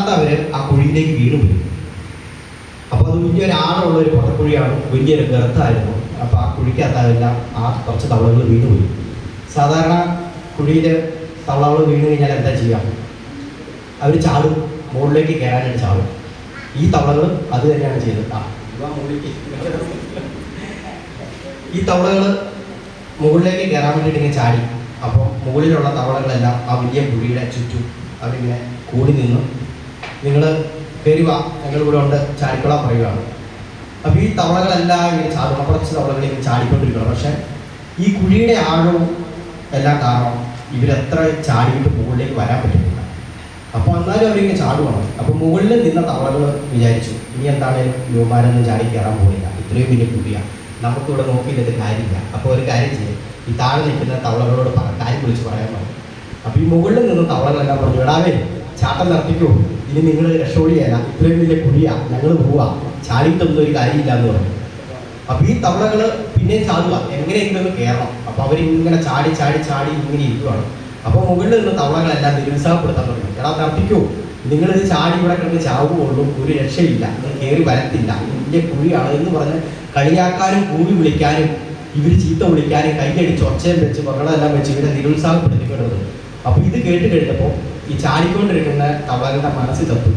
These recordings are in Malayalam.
അറിയാതെ അവർ ആ കുഴിയിലേക്ക് വീണുപോയി. അപ്പോൾ അത് വലിയൊരാളുള്ള ഒരു പൊട്ടക്കുഴിയാണ്, വലിയൊരു ഗർത്തമായിരുന്നു. അപ്പോൾ ആ കുഴിക്കകത്തെല്ലാം ആ കുറച്ച് തവളകൾ വീണുപോയി. സാധാരണ കുഴിയിൽ തവളകൾ വീണ് കഴിഞ്ഞാൽ എന്താ ചെയ്യുക? അവർ ചാടും, മുകളിലേക്ക് കയറാനായിട്ട് ചാടും. ഈ തവളകൾ അത് തന്നെയാണ് ചെയ്തത്. ഈ തവളകൾ മുകളിലേക്ക് കയറാൻ വേണ്ടിയിട്ട് ഇങ്ങനെ ചാടി. അപ്പോൾ മുകളിലുള്ള തവളകളെല്ലാം ആ വലിയ കുഴിയുടെ ചുറ്റും അവരിങ്ങനെ കൂടി നിന്ന്, നിങ്ങൾ കയറി വാ, ഞങ്ങളിവിടെ ഉണ്ട്, ചാടിക്കൊള്ളാൻ പറയുകയാണ്. അപ്പോൾ ഈ തവളകളെല്ലാം ഇങ്ങനെ ചാടും, കുറച്ച് തവളകൾ ഇങ്ങനെ ചാടിക്കൊണ്ടിരിക്കണം. പക്ഷേ ഈ കുഴിയുടെ ആഴവും എല്ലാം കാരണം ഇവരെത്ര ചാടിയിട്ട് മുകളിലേക്ക് വരാൻ പറ്റുന്നില്ല. അപ്പോൾ എന്നാലും അവരിങ്ങനെ ചാടുവാണ്. അപ്പോൾ മുകളിൽ നിന്ന തവളകൾ വിചാരിച്ചു, ഇനി എന്താണേലും യുവമാരൊന്നും ചാടി കയറാൻ പോയില്ല, ഇത്രയും വലിയ കുഴിയാണ്, നമുക്കിവിടെ നോക്കിയിട്ട് കാര്യമില്ല. അപ്പോൾ ഒരു കാര്യം ചെയ്യും, ഈ താഴെ നിൽക്കുന്ന തവളകളോട് കാര്യം വിളിച്ച് പറയാൻ പറഞ്ഞു. അപ്പോൾ ഈ മുകളിൽ നിന്ന് തവളകളെല്ലാം പറഞ്ഞു, എടാവേ ചാട്ടം നിർത്തിക്കോ, ഇനി നിങ്ങൾ രക്ഷോടിയല്ല, ഇത്രയും വലിയ കുഴിയാണ്, ഞങ്ങൾ പോവാ, ചാടിയിട്ടൊന്നും ഒരു കാര്യമില്ല എന്ന് പറഞ്ഞു. അപ്പോൾ ഈ തവളകൾ പിന്നെയും ചാടുക, എങ്ങനെയെങ്കിലും കയറണം. അപ്പോൾ അവരിങ്ങനെ ചാടി ചാടി ചാടി ഇങ്ങനെ ഇരിക്കുവാണ്. അപ്പോൾ മുകളിൽ നിന്ന് തവളകളെല്ലാം നിരുത്സാഹപ്പെടുത്താൻ തുടങ്ങി, എടാ നിർത്തിക്കോ, നിങ്ങളിത് ചാടി ഇവിടെ കിടന്ന് ചാവുകയുള്ളൂ, ഒരു രക്ഷയില്ല, നിങ്ങൾ കയറി വരത്തില്ല, വലിയ കുഴിയാണ് എന്ന് പറഞ്ഞ് കളിയാക്കാനും കൂടി വിളിക്കാനും ഇവർ ചീത്ത വിളിക്കാനും കൈയടിച്ച് ഒച്ചയും വെച്ച് ബഹളമെല്ലാം വെച്ച് ഇവരെ നിരുത്സാഹപ്പെടുത്തിക്കൊണ്ടത്. അപ്പോൾ ഇത് കേട്ട് കഴിഞ്ഞപ്പോൾ ഈ ചാടിക്കൊണ്ടിരിക്കുന്ന തവളകളുടെ മനസ്സിൽ തപ്പു,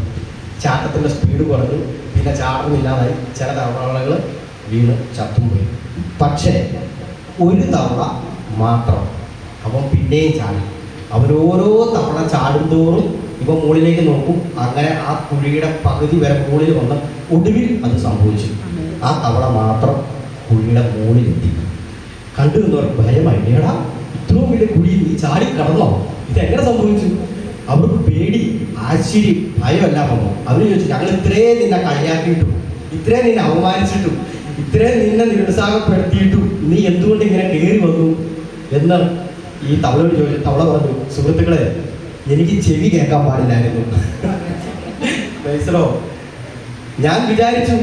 ചാട്ടത്തിൻ്റെ സ്പീഡ് കുറഞ്ഞു, പിന്നെ ചാടുന്നില്ലാതായി, ചില തവളകൾ വീണ് ചത്തും പോയി. പക്ഷേ ഒരു തവള മാത്രം അവൻ പിന്നെയും ചാടി. അവരോരോ തവണ ചാടുന്തോറും ഇവ മുകളിലേക്ക് നോക്കും. അങ്ങനെ ആ കുഴിയുടെ പകുതി വരെ മുകളിൽ വന്ന് ഒടുവിൽ അത് സംഭവിച്ചു. ആ തവള മാത്രം കുഴിയുടെ മുകളിലെത്തി. കണ്ടു നിന്നവർക്ക് ഭയമായി, എടാ ഇത്രയും വലിയ കുഴി നീ ചാടി കടന്നോ, ഇതെങ്ങനെ സംഭവിച്ചു? അവർക്ക് പേടി, ആശ്ചര്യം, ഭയമെല്ലാം വന്നു. അവർ ചോദിച്ചു, ഞങ്ങൾ ഇത്രയും നിന്നെ കളിയാക്കിയിട്ടും ഇത്രയും നിന്നെ അവമാനിച്ചിട്ടും ഇത്രയും നിന്നെ നിരുത്സാഹപ്പെടുത്തിയിട്ടും നീ എന്തുകൊണ്ട് ഇങ്ങനെ കയറി വന്നു എന്ന് ഈ തവളയോട് ചോദിച്ചു. തവള പറഞ്ഞു, സുഹൃത്തുക്കളെ, എനിക്ക് ചെവി കേൾക്കാൻ പാടില്ലായിരുന്നു. മനസ്സിലോ, ഞാൻ വിചാരിച്ചു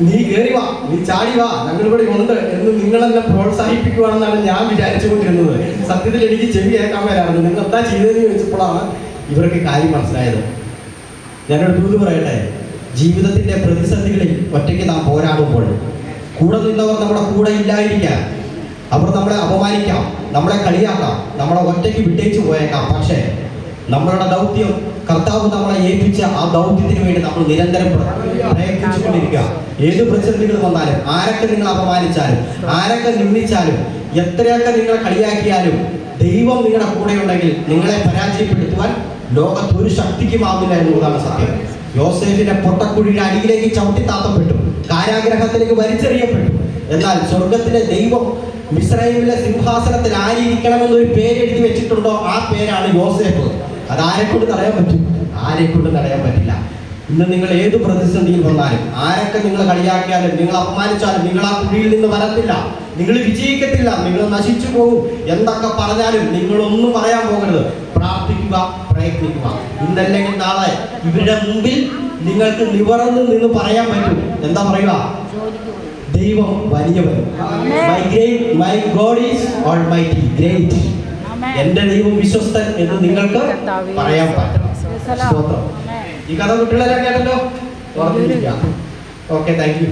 നീ കയറി വാ, നീ ചാടി വാ, ഞങ്ങളിവിടെ ഉണ്ട് എന്ന് നിങ്ങളെന്നെ പ്രോത്സാഹിപ്പിക്കുകയാണെന്നാണ് ഞാൻ വിചാരിച്ചുകൊണ്ടിരുന്നത്. സത്യത്തിൽ എനിക്ക് ചെവി കേൾക്കാൻ വരാറുണ്ട്. നിങ്ങൾ എന്താ ചെയ്തതെന്ന് ചോദിച്ചപ്പോഴാണ് ഇവർക്ക് കാര്യം മനസ്സിലായത്. ഞാനൊരു ദൂത് പറയട്ടെ, ജീവിതത്തിൻ്റെ പ്രതിസന്ധികളിൽ ഒറ്റയ്ക്ക് നാം പോരാടുമ്പോൾ കൂടെ നിന്നവർ നമ്മുടെ കൂടെ ഇല്ലായിരിക്കാം, അവർ നമ്മളെ അപമാനിക്കാം, നമ്മളെ കളിയാക്കാം, നമ്മളെ ഒറ്റയ്ക്ക് വിട്ടേച്ചു പോയേക്കാം. പക്ഷേ നമ്മളുടെ ദൗത്യം കർത്താവ് നമ്മളെ ഏൽപ്പിച്ച ആ ദൗത്യത്തിന് വേണ്ടി നമ്മൾ നിരന്തരം പ്രയത്നിച്ചുകൊണ്ടിരിക്കുക. ഏത് പ്രതിസന്ധികൾ വന്നാലും, ആരൊക്കെ നിങ്ങൾ അപമാനിച്ചാലും, ആരൊക്കെ നിന്ദിച്ചാലും, എത്രയൊക്കെ നിങ്ങളെ കളിയാക്കിയാലും ദൈവം നിങ്ങളുടെ കൂടെയുണ്ടെങ്കിൽ നിങ്ങളെ പരാജയപ്പെടുത്തുവാൻ ലോകത്തൊരു ശക്തിക്കുമാവില്ല എന്നുള്ളതാണ് സത്യം. യോസേഫിന്റെ പൊട്ടക്കുഴിയുടെ അടിയിലേക്ക് ചവിട്ടി താത്തപ്പെട്ടു, കാരാഗ്രഹത്തിലേക്ക് വലിച്ചെറിയപ്പെട്ടു. എന്നാൽ സ്വർഗത്തിലെ ദൈവം മിസ്രയീമിലെ സിംഹാസനത്തിൽ ആയിരിക്കണമെന്നൊരു പേരെഴുതി വെച്ചിട്ടുണ്ടോ, ആ പേരാണ് യോസേഫ്. അതാരെക്കൊണ്ട് തടയാൻ പറ്റും? ആരെക്കൊണ്ട് തടയാൻ പറ്റില്ല. ഇന്ന് നിങ്ങൾ ഏത് പ്രതിസന്ധിയിൽ വന്നാലും, ആരൊക്കെ നിങ്ങൾ കളിയാക്കിയാലും, നിങ്ങൾ അപമാനിച്ചാലും, നിങ്ങൾ ആ കുഴിയിൽ നിന്ന് വരത്തില്ല, നിങ്ങൾ വിജയിക്കത്തില്ല, നിങ്ങൾ നശിച്ചു പോകും. എന്തൊക്കെ പറഞ്ഞാലും നിങ്ങളൊന്നും പറയാൻ പോകരുത്. പ്രാർത്ഥിക്കുക, പ്രയത്നിക്കുക. ഇന്നല്ലെങ്കിൽ നാളെ ഇവരുടെ മുമ്പിൽ നിങ്ങൾക്ക് നിവർന്ന് നിന്ന് പറയാൻ പറ്റും. എന്താ പറയുക? ദൈവം വലിയവൻ. My God is almighty great. എന്റെ ദൈവം വിശ്വസ്തൻ എന്ന് നിങ്ങൾക്ക് പറയാൻ പറ്റണം. സ്തോത്രം. ഈ കഥ കുട്ടികളെല്ലാം കേട്ടല്ലോ. Okay, thank you.